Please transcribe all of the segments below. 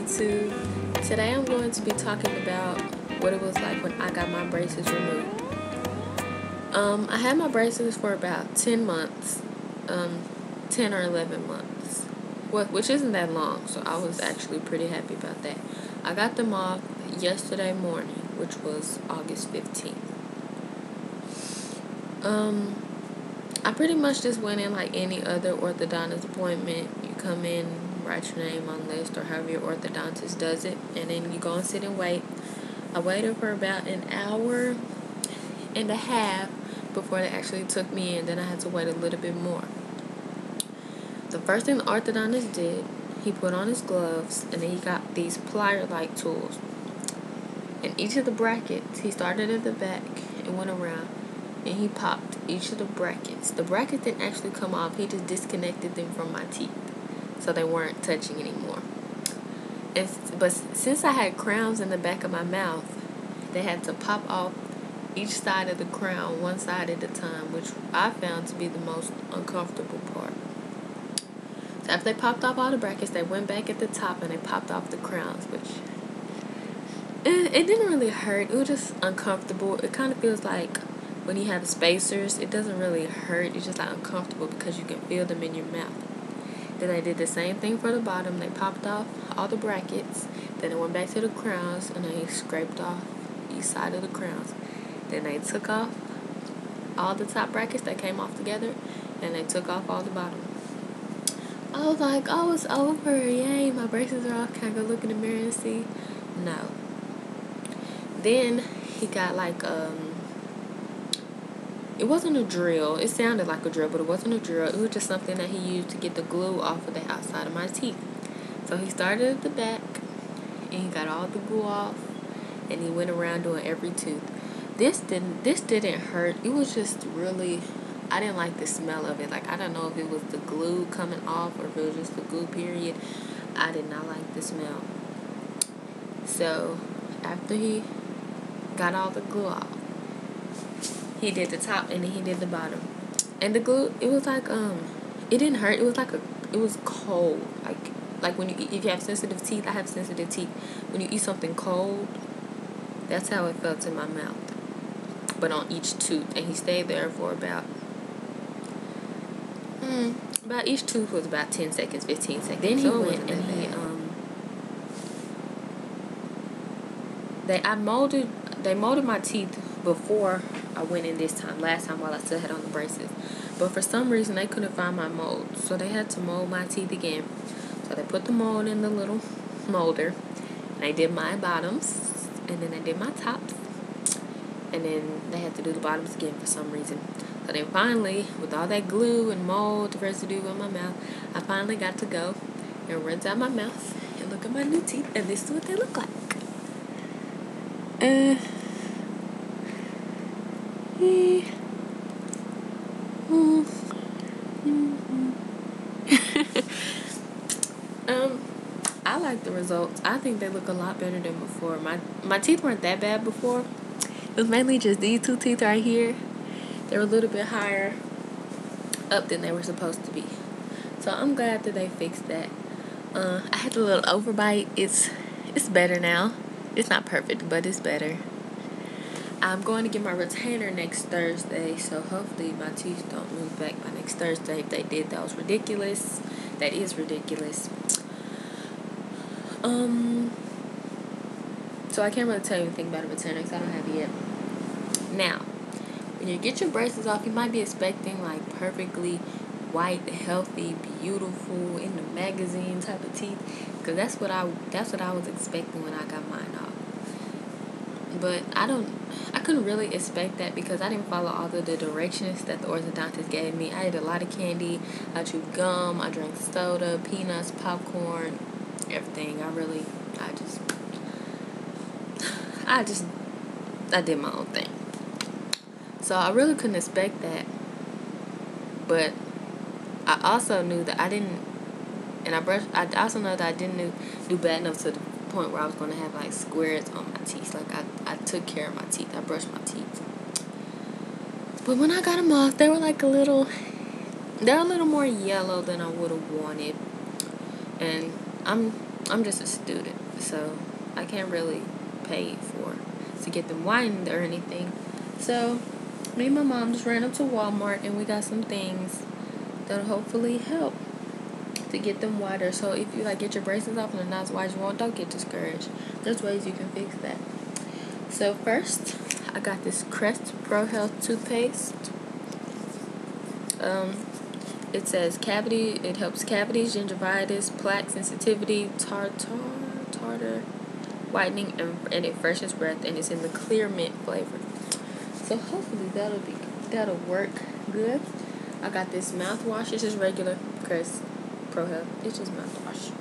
YouTube. Today I'm going to be talking about what it was like when I got my braces removed. I had my braces for about 10 months, 10 or 11 months, which isn't that long, so I was actually pretty happy about that. I got them off yesterday morning, which was August 15th. I pretty much just went in like any other orthodontist appointment. You come in, write your name on list or however your orthodontist does it, and then you go and sit and wait. I waited for about an hour and a half before they actually took me in. Then I had to wait a little bit more. The first thing the orthodontist did, he put on his gloves, and then he got these plier-like tools. And each of the brackets, he started at the back and went around, and he popped each of the brackets. The brackets didn't actually come off. He just disconnected them from my teeth, so they weren't touching anymore. But since I had crowns in the back of my mouth, they had to pop off each side of the crown, one side at a time, which I found to be the most uncomfortable part. So after they popped off all the brackets, they went back at the top and they popped off the crowns, which it didn't really hurt. It was just uncomfortable. It kind of feels like when you have spacers, it doesn't really hurt. It's just like uncomfortable because you can feel them in your mouth. Then I did the same thing for the bottom. They popped off all the brackets. Then I went back to the crowns and they scraped off each side of the crowns. Then they took off all the top brackets that came off together, and they took off all the bottom. I was like, oh, it's over. Yay, my braces are off. Can I go look in the mirror and see? No. Then he got like, it wasn't a drill. It sounded like a drill, but it wasn't a drill. It was just something that he used to get the glue off of the outside of my teeth. So he started at the back, and he got all the glue off, and he went around doing every tooth. This didn't hurt. It was just really, I didn't like the smell of it. Like, I don't know if it was the glue coming off or if it was just the glue period. I did not like the smell. So after he got all the glue off, he did the top and then he did the bottom. And the glue, it was like, it didn't hurt. It was like it was cold. Like when if you have sensitive teeth, I have sensitive teeth. When you eat something cold, that's how it felt in my mouth. But on each tooth. And he stayed there for about each tooth was about 10 seconds, 15 seconds. Then he went and they molded my teeth before I went in this time, last time while I still had on the braces. But for some reason, they couldn't find my mold. So they had to mold my teeth again. So they put the mold in the little molder. And they did my bottoms. And then they did my tops. And then they had to do the bottoms again for some reason. So then finally, with all that glue and mold residue in my mouth, I finally got to go and rinse out my mouth and look at my new teeth. And this is what they look like. I like the results. I think they look a lot better than before. My teeth weren't that bad before. It was mainly just these two teeth right here. They were a little bit higher up than they were supposed to be. So I'm glad that they fixed that. I had a little overbite. It's better now. It's not perfect, but it's better. I'm going to get my retainer next Thursday, so hopefully my teeth don't move back by next Thursday. If they did, that was ridiculous. That is ridiculous. So I can't really tell you anything about a retainer because I don't have it yet. Now, when you get your braces off, you might be expecting like perfectly white, healthy, beautiful, in the magazine type of teeth, because that's what I was expecting when I got mine off. But I couldn't really expect that because I didn't follow all of the directions that the orthodontist gave me. I ate a lot of candy. I chewed gum. I drank soda, peanuts, popcorn, everything. I did my own thing. So I really couldn't expect that. But I also knew that I also know that I didn't do bad enough to the point where I was going to have like squares on my teeth. Like I took care of my teeth. I brushed my teeth. But when I got them off, they were like they're a little more yellow than I would have wanted. And I'm just a student. so I can't really pay to get them whitened or anything. So me and my mom just ran up to Walmart and we got some things that'll hopefully help to get them whiter. So if you like get your braces off and they're not as white as you want, don't get discouraged. There's ways you can fix that. So first, I got this Crest Pro Health toothpaste. It says it helps cavities, gingivitis, plaque sensitivity, tartar whitening, and it freshens breath, and it's in the clear mint flavor. So hopefully that'll work good. I got this mouthwash. It's just regular Crest Pro Health. It's just mouthwash.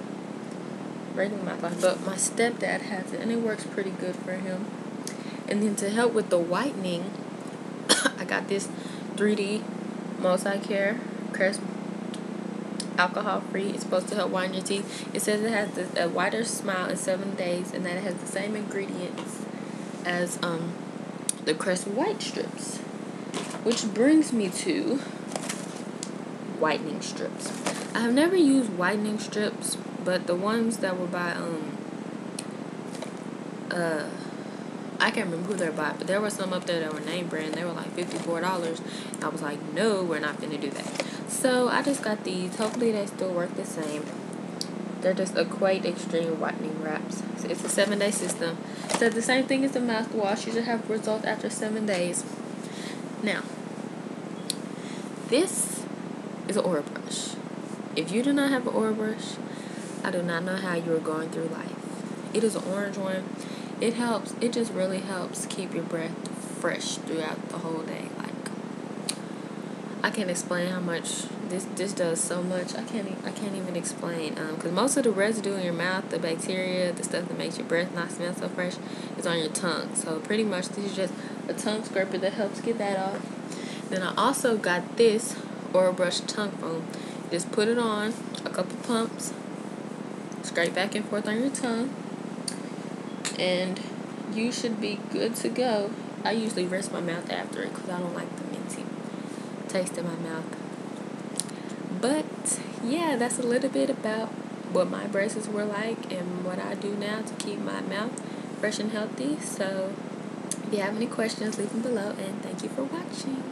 Regular mouthwash. But my stepdad has it, and it works pretty good for him. And then to help with the whitening, I got this 3D Multi-Care Crest alcohol free. It's supposed to help whiten your teeth. It says it has a whiter smile in 7 days, and that it has the same ingredients as the Crest white strips, which brings me to whitening strips. I have never used whitening strips, but the ones that were by I can't remember who they're by, but there were some up there that were name brand. They were like $54. And I was like, no, we're not gonna do that. So I just got these. Hopefully they still work the same. They're just Equate Extreme Whitening Wraps. So it's a 7-day system. So the same thing as the mouthwash. You should have results after 7 days. Now, this is an Aura brush. If you do not have an Aura brush, I do not know how you are going through life. It is an orange one. It just really helps keep your breath fresh throughout the whole day. Like, I can't explain how much this does so much. I can't even explain. Because most of the residue in your mouth, the bacteria, the stuff that makes your breath not smell so fresh, is on your tongue. So pretty much this is just a tongue scraper that helps get that off. Then I also got this Aura Brush tongue foam. Just put it on, a couple pumps, scrape back and forth on your tongue, and you should be good to go. I usually rinse my mouth after it because I don't like the minty taste in my mouth. But yeah, that's a little bit about what my braces were like and what I do now to keep my mouth fresh and healthy. So if you have any questions, leave them below, and thank you for watching.